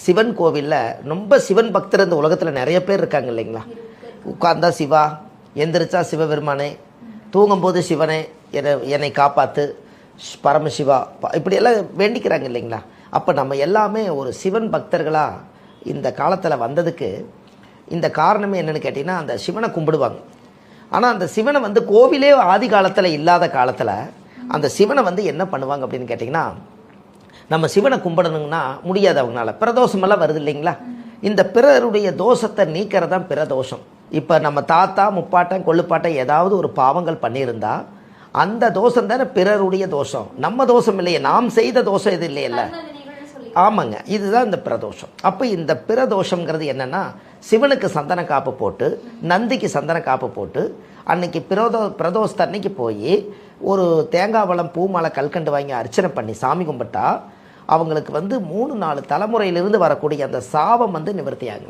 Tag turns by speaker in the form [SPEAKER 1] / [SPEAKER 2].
[SPEAKER 1] சிவன் கோவிலில் ரொம்ப சிவன் பக்தர் இந்த உலகத்தில் நிறைய பேர் இருக்காங்க இல்லைங்களா? உட்கார்ந்தா சிவா, எந்திரிச்சா சிவபெருமானே, தூங்கும்போது சிவனே என்னை காப்பாற்று பரமசிவா, இப்படியெல்லாம் வேண்டிக்கிறாங்க இல்லைங்களா? அப்போ நம்ம எல்லாமே ஒரு சிவன் பக்தர்களாக இந்த காலத்தில் வந்ததுக்கு இந்த காரணமே என்னென்னு கேட்டிங்கன்னா, அந்த சிவனை கும்பிடுவாங்க. ஆனால் அந்த சிவனை வந்து கோவிலே ஆதி காலத்தில் இல்லாத காலத்தில் அந்த சிவனை வந்து என்ன பண்ணுவாங்க அப்படின்னு கேட்டிங்கன்னா, நம்ம சிவனை கும்பிடணுங்கன்னா முடியாது அவங்களால. பிரதோஷமெல்லாம் வருது இல்லைங்களா? இந்த பிறருடைய தோஷத்தை நீக்கிறது தான் பிரதோஷம். இப்போ நம்ம தாத்தா முப்பாட்டன் கொள்ளுப்பாட்டன் ஏதாவது ஒரு பாவங்கள் பண்ணியிருந்தா அந்த தோஷம் தானே பிறருடைய தோஷம், நம்ம தோஷம் இல்லையே, நாம் செய்த தோஷம் இது இல்லையல்ல. ஆமாங்க, இதுதான் இந்த பிரதோஷம். அப்போ இந்த பிரதோஷங்கிறது என்னென்னா, சிவனுக்கு சந்தன காப்பு போட்டு நந்திக்கு சந்தன காப்பு போட்டு அன்னைக்கு பிரதோஷத்தை அன்னைக்கு போய் ஒரு தேங்காய் பழம் பூ மாலை கல்கண்டு வாங்கி அர்ச்சனை பண்ணி சாமி கும்பிட்டா அவங்களுக்கு வந்து 3-4 தலைமுறையிலிருந்து வரக்கூடிய அந்த சாபம் வந்து நிவர்த்தி ஆகலாம்.